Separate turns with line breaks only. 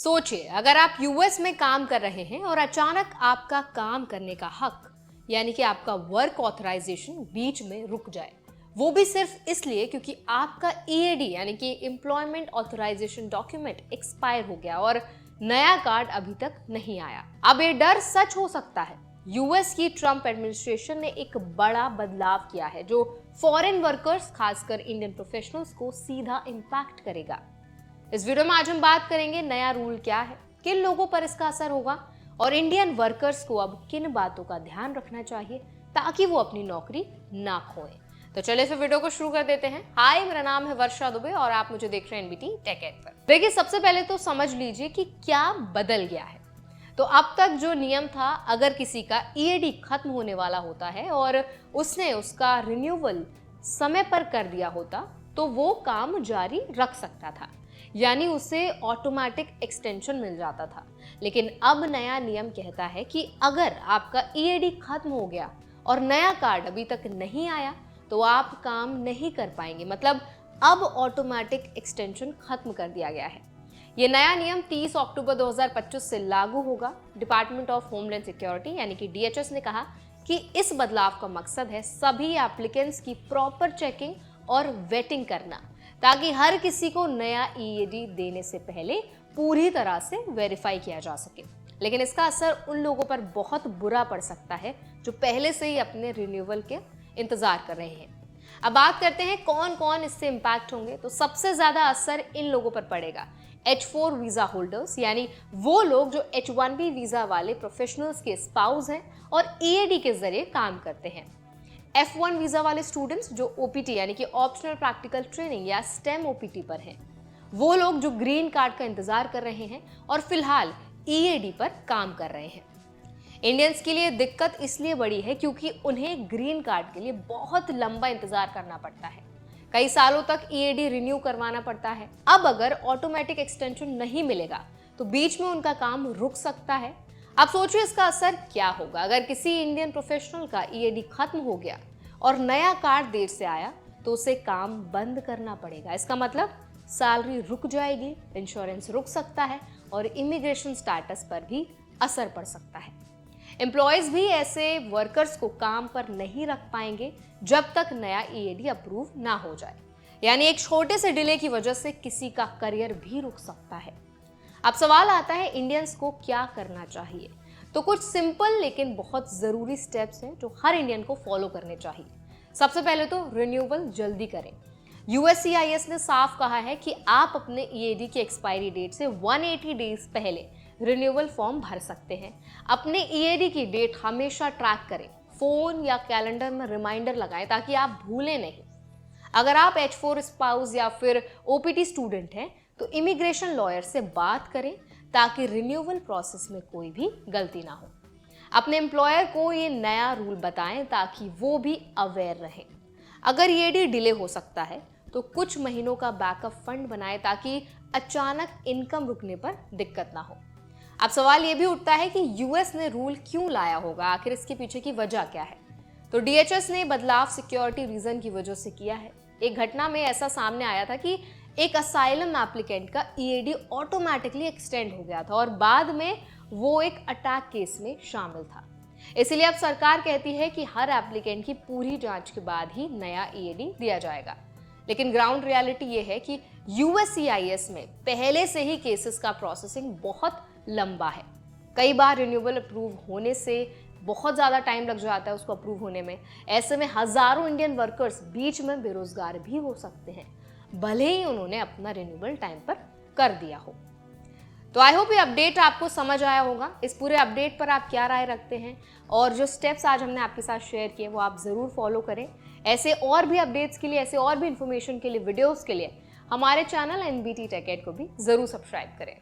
सोचिए, अगर आप यूएस में काम कर रहे हैं और अचानक आपका काम करने का हक यानी कि आपका वर्क ऑथराइजेशन बीच में रुक जाए, वो भी सिर्फ इसलिए क्योंकि आपका ईएडी यानी कि एम्प्लॉयमेंट ऑथराइजेशन डॉक्यूमेंट एक्सपायर हो गया और नया कार्ड अभी तक नहीं आया। अब ये डर सच हो सकता है। यूएस की ट्रंप एडमिनिस्ट्रेशन ने एक बड़ा बदलाव किया है जो फॉरेन वर्कर्स, खासकर इंडियन प्रोफेशनल्स को सीधा इम्पैक्ट करेगा। इस वीडियो में आज हम बात करेंगे नया रूल क्या है, किन लोगों पर इसका असर होगा और इंडियन वर्कर्स को अब किन बातों का ध्यान रखना चाहिए ताकि वो अपनी नौकरी ना खोएं। तो चलिए फिर वीडियो को शुरू कर देते हैं। हाय, मेरा नाम है वर्षा दुबे और आप मुझे देख रहे हैं एनबीटी टेक एड पर। देखिए, सबसे पहले तो समझ लीजिए कि क्या बदल गया है। तो अब तक जो नियम था, अगर किसी का ईएडी खत्म होने वाला होता है और उसने उसका रिन्यूअल समय पर कर दिया होता तो वो काम जारी रख सकता था, यानी उसे ऑटोमेटिक एक्सटेंशन मिल जाता था। लेकिन अब नया नियम कहता है कि अगर आपका ईएडी खत्म हो गया और नया कार्ड अभी तक नहीं आया तो आप काम नहीं कर पाएंगे। मतलब अब ऑटोमेटिक एक्सटेंशन खत्म कर दिया गया है। ये नया नियम 30 अक्टूबर 2025 से लागू होगा। डिपार्टमेंट ऑफ होमलैंड सिक्योरिटी यानी कि डीएचएस ने कहा कि इस बदलाव का मकसद है सभी एप्लीकेंट्स की प्रॉपर चेकिंग और वेटिंग करना, ताकि हर किसी को नया ईएडी देने से पहले पूरी तरह से वेरीफाई किया जा सके। लेकिन इसका असर उन लोगों पर बहुत बुरा पड़ सकता है जो पहले से ही अपने रिन्यूअल के इंतजार कर रहे हैं। अब बात करते हैं कौन कौन इससे इम्पैक्ट होंगे। तो सबसे ज्यादा असर इन लोगों पर पड़ेगा H4 वीजा होल्डर्स, यानी वो लोग जो H1B वीजा वाले प्रोफेशनल्स के स्पाउस हैं और ईएडी के जरिए काम करते हैं। F1 वीजा वाले स्टूडेंट्स जो ओपीटी यानी कि ऑप्शनल प्रैक्टिकल ट्रेनिंग या स्टेम ओपीटी पर हैं, वो लोग जो ग्रीन कार्ड का इंतजार कर रहे हैं और फिलहाल ईएडी पर काम कर रहे हैं। इंडियंस के लिए दिक्कत इसलिए बड़ी है क्योंकि उन्हें ग्रीन कार्ड के लिए बहुत लंबा इंतजार करना पड़ता है। कई सालों तक ईएडी रिन्यू करवाना पड़ता है। अब अगर ऑटोमेटिक एक्सटेंशन नहीं मिलेगा तो बीच में उनका काम रुक सकता है। अब सोचिए इसका असर क्या होगा। अगर किसी इंडियन प्रोफेशनल का ईएडी खत्म हो गया और नया कार्ड देर से आया तो उसे काम बंद करना पड़ेगा। इसका मतलब सैलरी रुक जाएगी, इंश्योरेंस रुक सकता है और इमिग्रेशन स्टेटस पर भी असर पड़ सकता है। एम्प्लॉयज भी ऐसे वर्कर्स को काम पर नहीं रख पाएंगे जब तक नया ईएडी अप्रूव ना हो जाए। यानी एक छोटे से डिले की वजह से किसी का करियर भी रुक सकता है। अब सवाल आता है इंडियंस को क्या करना चाहिए। तो कुछ सिंपल लेकिन बहुत जरूरी स्टेप्स हैं जो हर इंडियन को फॉलो करने चाहिए। सबसे पहले तो रिन्यूअल जल्दी करें। यूएससीआईएस ने साफ कहा है कि आप अपने ईएडी की एक्सपायरी डेट से 180 डेज पहले रिन्यूअल फॉर्म भर सकते हैं। अपने ईएडी की डेट हमेशा ट्रैक करें, फोन या कैलेंडर में रिमाइंडर लगाएं ताकि आप भूलें नहीं। अगर आप H4 स्पाउस या फिर ओपीटी स्टूडेंट हैं तो इमिग्रेशन लॉयर से बात करें ताकि रिन्यूअल प्रोसेस में कोई भी गलती ना हो। अपने एम्प्लॉयर को ये नया रूल बताएं ताकि वो भी अवेयर रहें। अगर ईएडी डिले हो सकता है तो कुछ महीनों का बैकअप फंड बनाएं ताकि अचानक इनकम रुकने पर दिक्कत ना हो। अब सवाल ये भी उठता है कि यूएस ने रूल क्यों लाया होगा, आखिर इसके पीछे की वजह क्या है। तो डीएचएस ने बदलाव सिक्योरिटी रीजन की वजह से किया है। एक घटना में ऐसा सामने आया था कि एक असाइलम एप्लीकेंट का ईएडी ऑटोमेटिकली एक्सटेंड हो गया था और बाद में वो एक अटैक केस में शामिल था। इसलिए अब सरकार कहती है कि हर एप्लीकेंट की पूरी जांच के बाद ही नया ईएडी दिया जाएगा। लेकिन ग्राउंड रियलिटी ये है कि यूएससीआईएस में पहले से ही केसेस का प्रोसेसिंग बहुत लंबा है। कई बार रिन्यूअल अप्रूव होने से बहुत ज़्यादा टाइम लग जाता है उसको अप्रूव होने में। ऐसे में हजारों इंडियन वर्कर्स बीच में बेरोजगार भी हो सकते हैं, भले ही उन्होंने अपना रिन्यूअल टाइम पर कर दिया हो। तो आई होप ये अपडेट आपको समझ आया होगा। इस पूरे अपडेट पर आप क्या राय रखते हैं और जो स्टेप्स आज हमने आपके साथ शेयर किए वो आप ज़रूर फॉलो करें। ऐसे और भी अपडेट्स के लिए, ऐसे और भी इन्फॉर्मेशन के लिए, वीडियोज़ के लिए हमारे चैनल एनबीटी टेक एड को भी ज़रूर सब्सक्राइब करें।